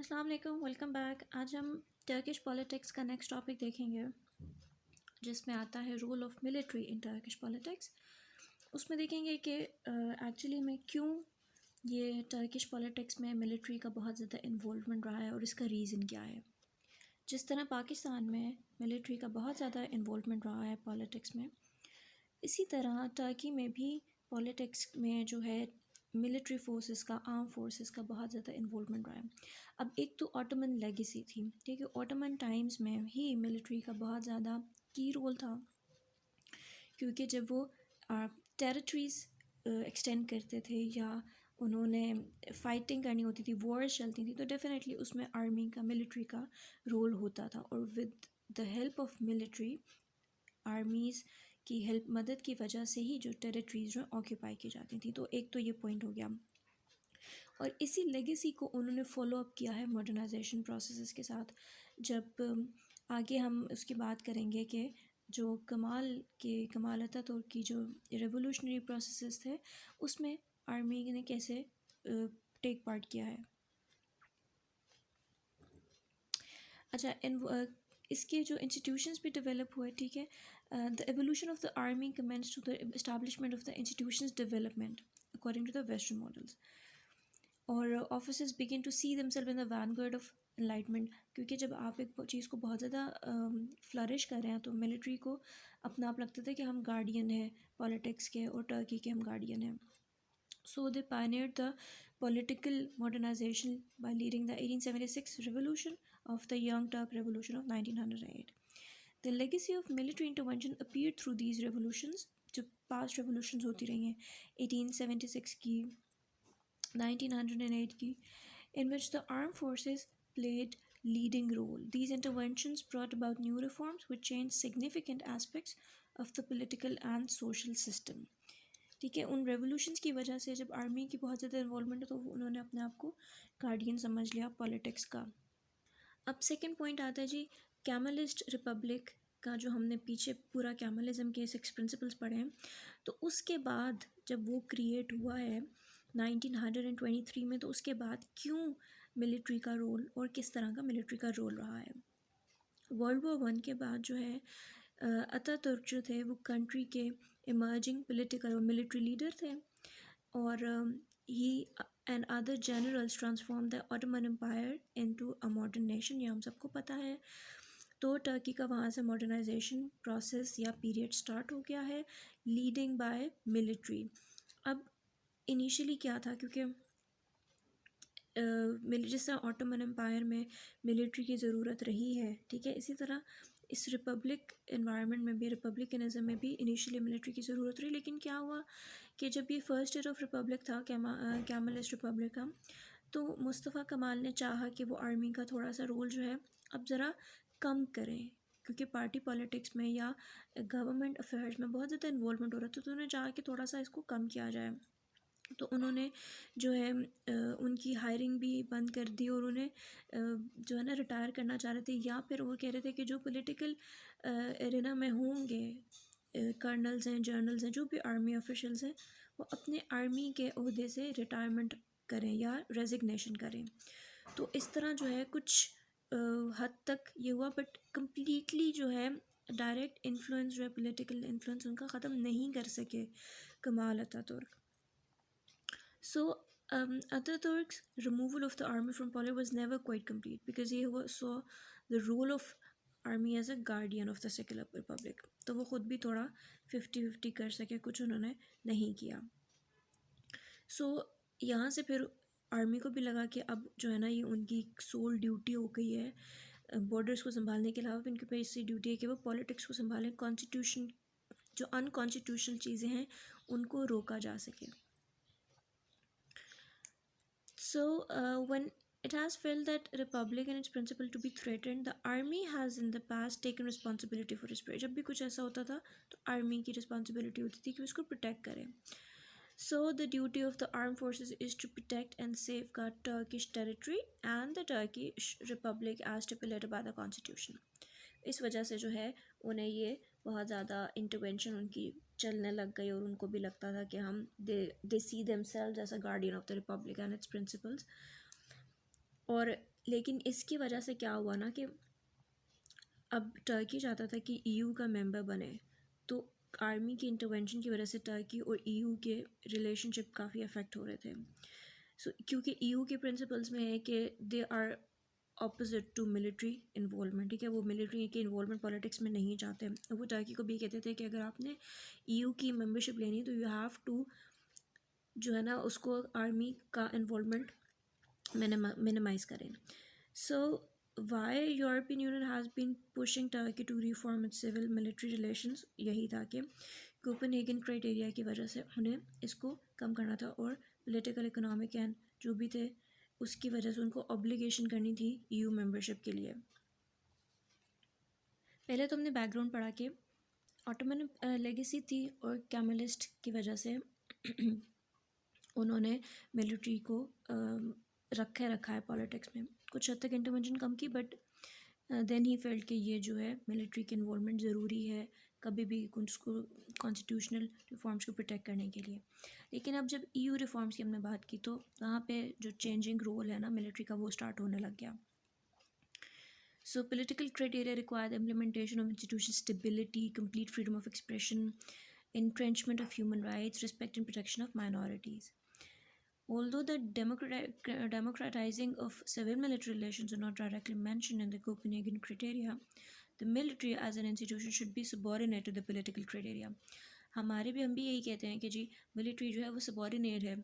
अस्सलाम वालेकुम, welcome back. आज हम टर्किश पॉलिटिक्स का नेक्स्ट टॉपिक देखेंगे जिसमें आता है role of military in Turkish politics. उसमें देखेंगे कि एक्चुअली में क्यों ये टर्किश पॉलिटिक्स में मिलिट्री का बहुत ज़्यादा इन्वॉल्वमेंट रहा है और इसका रीज़न क्या है। जिस तरह पाकिस्तान में मिलिट्री का बहुत ज़्यादा इन्वॉल्वमेंट रहा है पॉलिटिक्स में, इसी तरह टर्की में भी पॉलिटिक्स में जो है मिलिट्री फोर्सेस का, आर्म फोर्सेस का बहुत ज़्यादा इन्वॉल्वमेंट रहा है। अब एक तो ऑटोमन लेगेसी थी, ठीक है, ऑटोमन टाइम्स में ही मिलिट्री का बहुत ज़्यादा की रोल था, क्योंकि जब वो टेरिटरीज़ एक्सटेंड करते थे या उन्होंने फ़ाइटिंग करनी होती थी, वॉर्स चलती थी, तो डेफिनेटली उसमें आर्मी का, मिलिट्री का रोल होता था। और with the help of military, armies की हेल्प, मदद की वजह से ही जो टेरिटरीज़ जो ऑक्यूपाई की जाती थी। तो एक तो ये पॉइंट हो गया, और इसी लेगेसी को उन्होंने फॉलो अप किया है मॉडर्नाइजेशन प्रोसेसेस के साथ। जब आगे हम उसकी बात करेंगे कि जो कमाल अतातुर्क की जो रेवोल्यूशनरी प्रोसेसेस थे उसमें आर्मी ने कैसे टेक पार्ट किया है। अच्छा, इसके जो इंस्टीट्यूशंस भी डेवलप हुए, ठीक है, the evolution of the army commences to the establishment of the institutions development according to the western models, और officers begin to see themself in the vanguard of enlightenment. क्योंकि जब आप एक चीज़ को बहुत ज़्यादा फ्लरिश कर रहे हैं तो मिलिट्री को अपना आप लगता था कि हम गार्डियन हैं पॉलिटिक्स के, और टर्की के हम गार्डियन हैं। So they pioneered the political modernization by leading the 1876 revolution of the Young Turk Revolution of 1908. The legacy of military intervention appeared through these revolutions, जो past revolutions होती रही हैं 1876 की, 1908 की, in which the armed forces played leading role. These interventions brought about new reforms which changed significant aspects of the political and social system. ठीक है, उन revolutions की वजह से जब आर्मी की बहुत ज़्यादा इन्वॉल्वमेंट है तो उन्होंने अपने आप को गार्डियन समझ लिया पॉलिटिक्स का। अब सेकंड पॉइंट आता है जी कैमलिस्ट रिपब्लिक का, जो हमने पीछे पूरा कैमलिज्म के 6 प्रिंसिपल्स पढ़े हैं। तो उसके बाद जब वो क्रिएट हुआ है 1923 में, तो उसके बाद क्यों मिलिट्री का रोल और किस तरह का मिलिट्री का रोल रहा है। वर्ल्ड वॉर 1 के बाद जो है अतातुर्क जो थे वो कंट्री के इमर्जिंग पॉलिटिकल और मिलिट्री लीडर थे, और he and other generals transform the Ottoman Empire into a modern nation, ये हम सबको पता है। तो टर्की का वहाँ से मॉडर्नाइजेशन प्रोसेस या पीरियड स्टार्ट हो गया है, लीडिंग बाय मिलिट्री। अब इनिशियली क्या था, क्योंकि जिस तरह ऑटोमन एम्पायर में मिलिट्री की ज़रूरत रही है, ठीक है, इसी तरह इस रिपब्लिक इन्वायरमेंट में भी, रिपब्लिकनिज्म में भी इनिशियली मिलिट्री की ज़रूरत रही। लेकिन क्या हुआ कि जब ये फर्स्ट ईयर ऑफ रिपब्लिक था, कैमलिस्ट रिपब्लिक का, तो मुस्तफ़ा कमाल ने चाहा कि वो आर्मी का थोड़ा सा रोल जो है अब ज़रा कम करें, क्योंकि पार्टी पॉलिटिक्स में या गवर्नमेंट अफेयर्स में बहुत ज़्यादा इन्वॉल्वमेंट हो रहा था, तो उन्होंने चाहा कि थोड़ा सा इसको कम किया जाए। तो उन्होंने जो है उनकी हायरिंग भी बंद कर दी, और उन्हें जो है ना रिटायर करना चाह रहे थे, या फिर वो कह रहे थे कि जो पॉलिटिकल एरिना में होंगे, कर्नल्स हैं, जनरल्स हैं, जो भी आर्मी ऑफिशियल्स हैं, वो अपने आर्मी के ओहदे से रिटायरमेंट करें या रेजिग्नेशन करें। तो इस तरह जो है कुछ हद तक ये हुआ, बट कम्प्लीटली जो है डायरेक्ट इन्फ्लुएंस, जो है पॉलिटिकल इन्फ्लुएंस उनका ख़त्म नहीं कर सके Kemal Ataturk. So, Ataturk's removal of the army from power was never quite complete, because he saw the role of army as a guardian of the secular republic. तो वो ख़ुद भी थोड़ा 50-50 कर सके, कुछ उन्होंने नहीं किया। So, यहाँ से फिर आर्मी को भी लगा कि अब जो है ना ये उनकी सोल ड्यूटी हो गई है, बॉर्डर्स को संभालने के अलावा इनके पास ऐसी ड्यूटी है कि वो पॉलिटिक्स को संभालें, कॉन्स्टिट्यूशन जो अनकॉन्स्टिट्यूशनल चीज़ें हैं उनको रोका जा सके। So, when it has felt that republic and its principle to be threatened, the army has in the past taken responsibility for its prey. जब भी कुछ ऐसा होता था तो आर्मी की रिस्पॉन्सिबिलिटी होती थी कि उसको प्रोटेक्ट करें। So, the duty of the armed forces is to protect and safeguard Turkish territory and the Turkish Republic as stipulated by the constitution. इस वजह से जो है उन्हें ये बहुत ज़्यादा इंटरवेंशन उनकी चलने लग गई, और उनको भी लगता था कि हम they see themselves as a guardian of the republic and its principles. और लेकिन इसकी वजह से क्या हुआ ना कि अब टर्की चाहता था कि ईयू का मेंबर बने, तो आर्मी की इंटरवेंशन की वजह से टर्की और ईयू के रिलेशनशिप काफ़ी अफेक्ट हो रहे थे। सो क्योंकि ईयू के प्रिंसिपल्स में है कि they are opposite to military involvement, ठीक है, वो मिलिट्री के इन्वॉल्वमेंट पॉलिटिक्स में नहीं चाहते। वो टर्की को भी कहते थे कि अगर आपने ईयू की मेंबरशिप लेनी है तो यू हैव टू जो है ना उसको आर्मी का इन्वॉल्वमेंट मिनिमाइज़ करें। So why European Union has been pushing Turkey to reform its civil military relations, यही था कि कोपेनहेगन क्राइटेरिया की वजह से उन्हें इसको कम करना था और पॉलिटिकल इकोनॉमिक एंड जो भी थे उसकी वजह से उनको ऑब्लिगेशन करनी थी ईयू मेंबरशिप के लिए। पहले तो हमने बैकग्राउंड पढ़ा कि ऑटोमन लेगेसी थी और कैमलिस्ट की वजह से उन्होंने मिलिट्री को रखा है पॉलिटिक्स में। कुछ हद तक इंटरवेंशन कम की, बट देन ही फेल्ट कि ये जो है मिलिट्री की इन्वॉल्वमेंट ज़रूरी है कभी भी उसको कॉन्स्टिट्यूशनल रिफॉर्म्स को प्रोटेक्ट करने के लिए। लेकिन अब जब ईयू रिफॉर्म्स की हमने बात की तो वहाँ पे जो चेंजिंग रोल है ना मिलिट्री का वो स्टार्ट होने लग गया। So political criteria require the implementation of institutional stability, complete freedom of expression, entrenchment of human rights, respect and protection of minorities. Although the democratizing of civil-military relations are not directly mentioned in the Copenhagen criteria, the military as an institution should be subordinate to the political criteria. हम भी यही कहते हैं कि जी military जो है वो subordinate है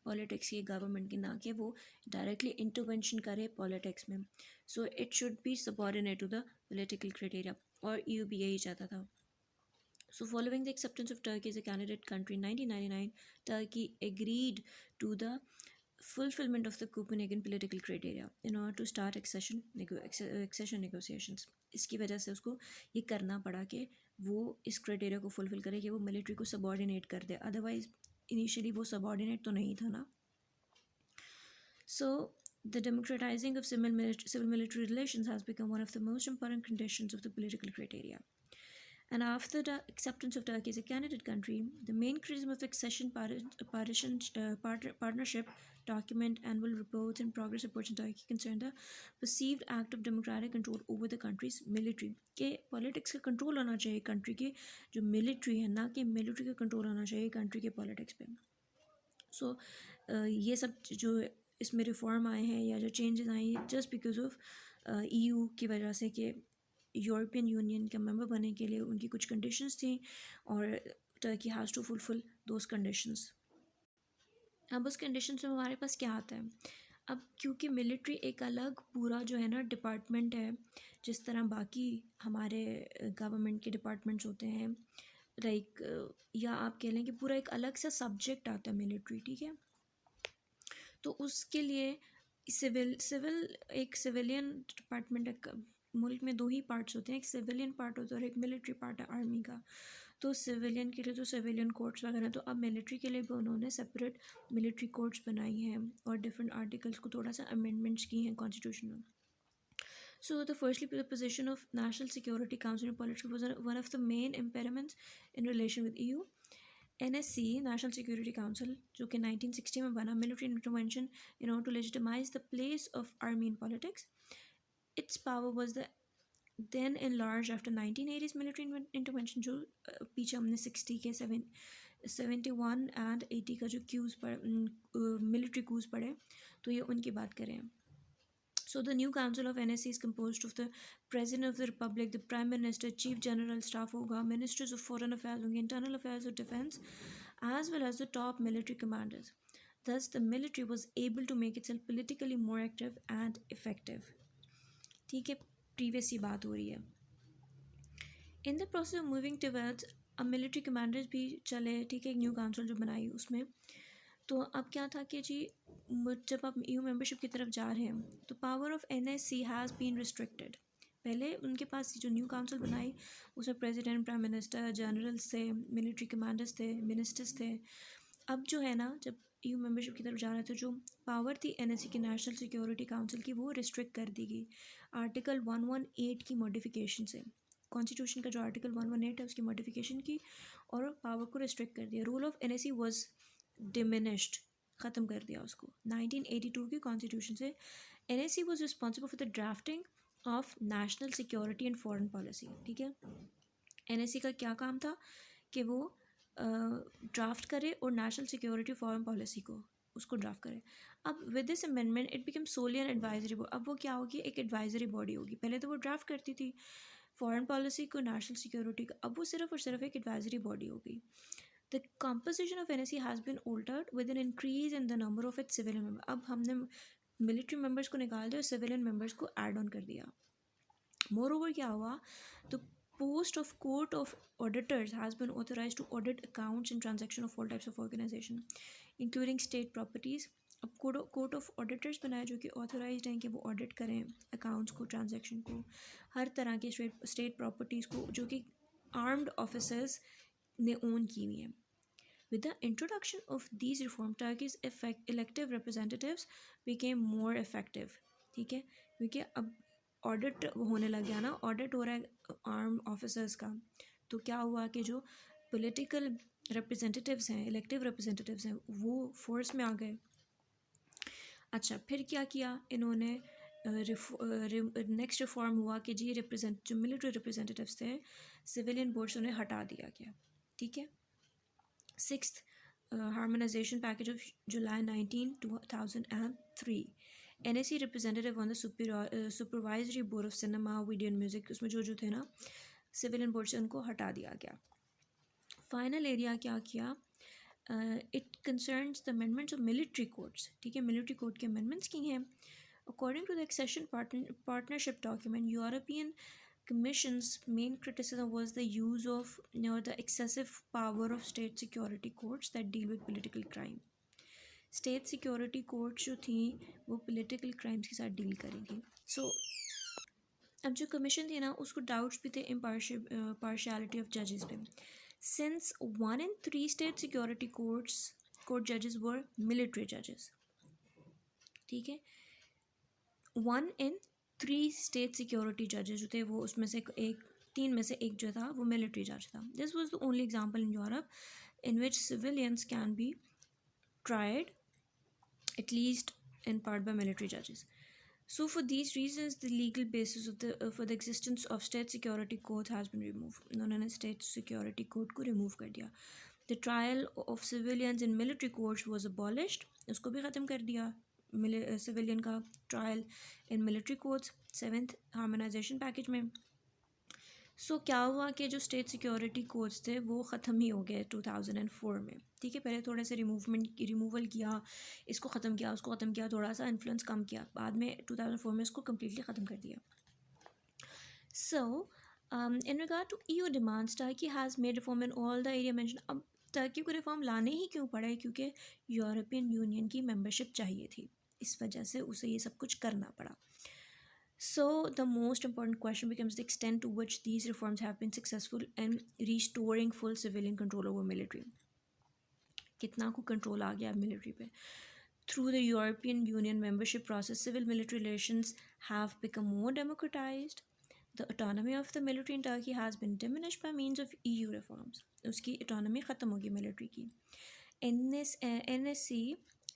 पॉलिटिक्स की, गवर्नमेंट की, ना कि वो डायरेक्टली इंटरवेंशन करे पॉलिटिक्स में। So it should be subordinate to the political criteria, और ईयू भी यही चाहता था। So following the acceptance of Turkey as a candidate country in 1999, Turkey agreed to the fulfillment of the Copenhagen political criteria in order to start accession negotiations. इसकी वजह से उसको ये करना पड़ा कि वो इस क्राइटेरिया को फुलफिल करे कि वो मिलिट्री को सबॉर्डिनेट कर दे, अदरवाइज इनिशियली वो सबॉर्डिनेट तो नहीं था ना। So the democratizing of civil military relations has become one of the most important conditions of the political criteria. And after the acceptance of Turkey as a candidate country, the main criticism of the accession partnership document, annual reports, and progress reports in Turkey concern the perceived act of democratic control over the country's military. के politics का control होना चाहिए country के जो military है, ना कि military का कंट्रोल होना चाहिए कंट्री के पॉलिटिक्स पे। सो ये सब जो इसमें रिफॉर्म आए हैं या जो चेंजेस आए हैं जस्ट बिकॉज ऑफ ईयू की वजह से कि यूरोपियन यूनियन का मेंबर बनने के लिए उनकी कुछ कंडीशंस थी और Turkey has to fulfil those conditions. अब उस कंडीशंस में हमारे पास क्या आता है, अब क्योंकि मिलिट्री एक अलग पूरा जो है ना डिपार्टमेंट है, जिस तरह बाकी हमारे गवर्नमेंट के डिपार्टमेंट्स होते हैं, लाइक या आप कह लें कि पूरा एक अलग सा सब्जेक्ट आता है मिलिट्री, ठीक है। तो उसके लिए सिविल एक सिविलियन डिपार्टमेंट है। मुल्क में दो ही पार्ट्स होते हैं, एक सिविलियन पार्ट होता है और एक मिलिट्री पार्ट है आर्मी का। तो सिविलियन के लिए तो सिविलियन कोर्ट्स वगैरह, तो अब मिलिट्री के लिए भी उन्होंने सेपरेट मिलिट्री कोर्ट्स बनाई हैं और डिफरेंट आर्टिकल्स को थोड़ा सा अमेंडमेंट्स की हैं कॉन्स्टिट्यूशन में। So the firstly, the position of National Security Council in politics was one of the main impediments in relation with EU. NSC, National Security Council, जो कि 1960 में बना, military intervention in order to legitimize the place of army in politics. Its power was then enlarged after 1980s military intervention, जो पीछे हमने 60 के 71 and 80 का जो क्यूज मिलिट्री कूज पड़े, तो ये उनकी बात करें। So the new council of NSC is composed of the President of the Republic, the Prime Minister, Chief General Staff होगा, Ministers of Foreign Affairs होंगे, Internal Affairs or Defense, as well as the top military commanders. Thus, the military was able to make itself politically more active and effective. ठीक है, previous ही बात हो रही है। In the process of moving towards अब military commanders भी चले, ठीक है, एक न्यू काउंसिल जो बनाई उसमें, तो अब क्या था कि जी जब आप EU मेंबरशिप की तरफ जा रहे हैं तो power of NSC has been restricted. पहले उनके पास जो न्यू काउंसिल बनाई उसमें प्रेसिडेंट, प्राइम मिनिस्टर, जनरल्स थे, मिलिट्री कमांडर्स थे, मिनिस्टर्स थे। अब जो है ना जब EU मेंबरशिप की तरफ जा रहे थे, जो पावर थी NSC की, नेशनल सिक्योरिटी काउंसिल की, वो रिस्ट्रिक्ट कर दी गई आर्टिकल 118 की मॉडिफिकेशन से। कॉन्स्टिट्यूशन का जो आर्टिकल 118 है उसकी मॉडिफिकेशन की और पावर को रिस्ट्रिक्ट कर दिया। Rule of NSC was diminished, ख़त्म कर दिया उसको 1982 की कॉन्स्टिट्यूशन से। NSC was responsible for the drafting of national security and foreign policy. ठीक है, NSC का क्या काम था कि वो ड्राफ्ट करे और नेशनल सिक्योरिटी फॉरेन पॉलिसी को उसको ड्राफ्ट करे. अब with this amendment it become solely an advisory board. अब वो क्या होगी, एक एडवाइजरी बॉडी होगी. पहले तो वो ड्राफ्ट करती थी फॉरेन पॉलिसी को, नेशनल सिक्योरिटी को, अब वो सिर्फ और सिर्फ एक एडवाइजरी बॉडी होगी. The composition of NSC has been altered with an increase in the number of its civilian members. अब हमने मिलिट्री मेंबर्स को निकाल दिया और सिविलियन मेंबर्स को ऐड ऑन कर दिया. मोर ओवर क्या हुआ, तो post of court of auditors has been authorized to audit accounts and transaction of all types of organization including state properties. अब कोर्ट ऑफ ऑडिटर्स बनाए जो कि ऑथोराइज्ड हैं कि वो ऑडिट करें अकाउंट्स को, ट्रांजैक्शन को, हर तरह के स्टेट प्रॉपर्टीज़ को जो कि आर्म्ड ऑफिसर्स ने ओन की हुई हैं. With the introduction of these reforms, Turkey's elective representatives became more effective. ठीक है, क्योंकि अब ऑडिट होने लग गया ना, ऑडिट हो रहा है आर्म ऑफिसर्स का, तो क्या हुआ कि जो पॉलिटिकल रिप्रेजेंटेटिव्स हैं, इलेक्टिव रिप्रेजेंटेटिव्स हैं, वो फोर्स में आ गए. अच्छा, फिर क्या किया इन्होंने, नेक्स्ट रिफॉर्म हुआ कि जी जो मिलिट्री रिप्रेजेंटेटिव्स थे सिविलियन बोर्ड से उन्हें हटा दिया गया. ठीक है. 6th Harmonization Package of July 19, 2003. NSC representative on the Supervisory Board of Cinema, Video and Music, उसमें जो थे ना सिविलियन बोर्ड से उनको हटा दिया गया. फाइनल एरिया क्या किया, it concerns the amendments of military codes. ठीक है, मिलिट्री कोड के अमेंडमेंट्स की हैं. According to the accession partnership document, European Commission's main criticism was the use of the excessive power of state security courts that deal with political crime. State security courts जो थी वो political crimes के साथ deal करेंगी. So अब जो commission थी ना उसको doubts भी थे partiality of judges पे. Since 1 in 3 state security court judges were military judges. ठीक है, 1 in 3 स्टेट सिक्योरिटी जजेस जो थे वो उसमें से एक 3 में से एक जो था वो मिलिट्री जज था. This was the only example in Europe in which civilians can be tried at least in part by military judges. So for these reasons the legal basis of for the existence of state security court has been removed. उन्होंने state security court को remove कर दिया. The trial of civilians in military courts was abolished. उसको भी ख़त्म कर दिया. Civilian का trial in military courts 7th harmonisation package में. सो क्या हुआ कि जो स्टेट सिक्योरिटी कोर्ट्स थे वो ख़त्म ही हो गए 2004 में. ठीक है, पहले थोड़े से रिमूवल किया, इसको ख़त्म किया, उसको ख़त्म किया, थोड़ा सा इन्फ्लुएंस कम किया, बाद में 2004 में इसको कम्प्लीटली ख़त्म कर दिया. So in regard to EU demands, Turkey has made reform in all the area mention. अब टर्की को रिफॉर्म लाने ही क्यों पड़ा है, क्योंकि यूरोपियन यूनियन की मेंबरशिप चाहिए थी, इस वजह से उसे ये सब कुछ करना पड़ा. So the most important question becomes the extent to which these reforms have been successful in restoring full civilian control over military. कितना को कंट्रोल आ गया मिलिट्री पे. Through the European Union membership process, civil-military relations have become more democratized. The autonomy of the military in Turkey has been diminished by means of EU reforms. उसकी autonomy ख़त्म होगी military की. NSC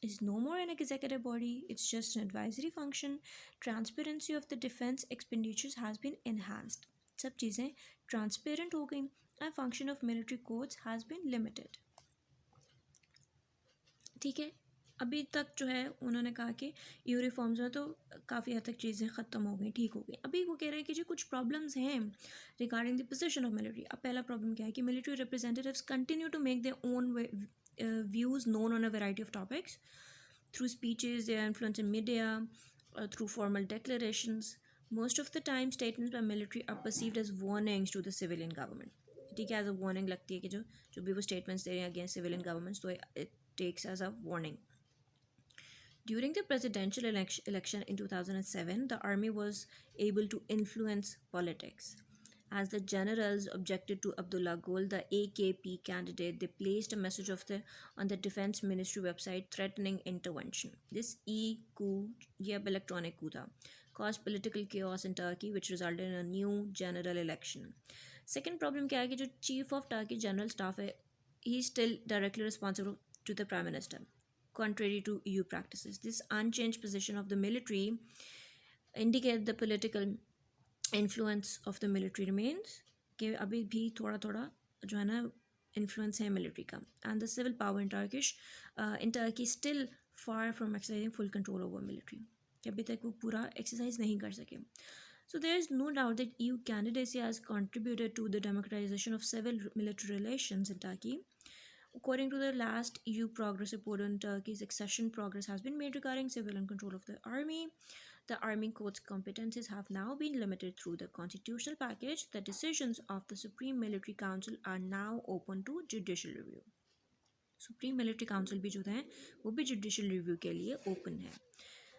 is no more an executive body, it's just an advisory function. Transparency of the defense expenditures has been enhanced. सब चीज़ें transparent हो गई and function of military courts has been limited. ठीक है, अभी तक जो है उन्होंने कहा कि EU रिफॉर्म्स में तो काफ़ी हद तक चीज़ें ख़त्म हो गई, ठीक हो गई. अभी वो कह रहे हैं कि जो कुछ प्रॉब्लम्स हैं regarding the position of military. अब पहला प्रॉब्लम क्या है कि military representatives continue to make their own views known on a variety of topics through speeches, their influence in media, through formal declarations. Most of the time statements by military are perceived as warnings to the civilian government. ठीक है, as a warning लगती है कि जो भी वो statements दे रहे हैं against civilian governments, तो it takes as a warning. During the presidential election in 2007, the army was able to influence politics. As the generals objected to Abdullah Gül, the AKP candidate, they placed a message on the Defense Ministry website threatening intervention. This e-coup, electronic coup, caused political chaos in Turkey, which resulted in a new general election. Second problem क्या है कि जो Chief of Turkey General Staff है, he is still directly responsible to the Prime Minister. contrary to EU practices. This unchanged position of the military indicate the political influence of the military remains, कि अभी भी थोड़ा थोड़ा जो है ना influence है military का, and the civil power in Turkey still far from exercising full control over military, कि अभी तक वो पूरा exercise नहीं कर सके. So there is no doubt that EU candidacy has contributed to the democratization of civil military relations in Turkey. According to the last EU progress report on Turkey's accession, progress has been made regarding civilian control of the army. The Army Court's competencies have now been limited through the constitutional package. The decisions of the Supreme Military Council are now open to judicial review. Supreme Military Council भी जो है वो भी judicial review के लिए open है.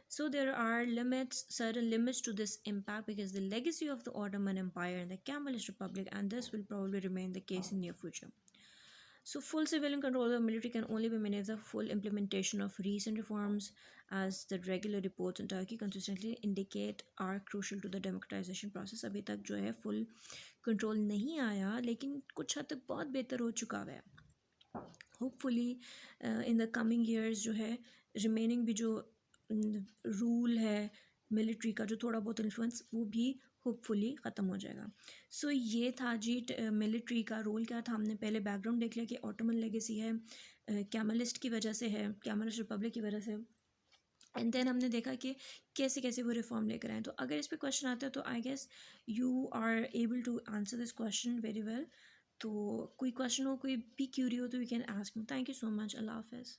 So there are certain limits to this impact because the legacy of the Ottoman Empire and the Kemalist Republic, and this will probably remain the case in near future. So full civilian control of the military can only be managed the full implementation of recent reforms, as the regular reports in Turkey consistently indicate are crucial to the democratization process. अभी तक जो है full control नहीं आया, लेकिन कुछ हद तक बहुत बेहतर हो चुका है. Hopefully in the coming years जो है remaining भी जो rule है military का, जो थोड़ा बहुत influence, वो भी होपफुली ख़त्म हो जाएगा. सो ये था जी मिलिट्री का रोल क्या था. हमने पहले बैकग्राउंड देख लिया कि ऑटोमन लेगेसी है, कैमलिस्ट की वजह से है, कैमलिस्ट रिपब्लिक की वजह से, एंड देन हमने देखा कि कैसे कैसे वो रिफॉर्म लेकर आए. तो अगर इस पर क्वेश्चन आता है तो I guess you are able to answer this question very well. तो कोई क्वेश्चन हो, कोई भी क्यूरी हो तो you can ask me. Thank you so much. अल्लाह हाफ़िज़.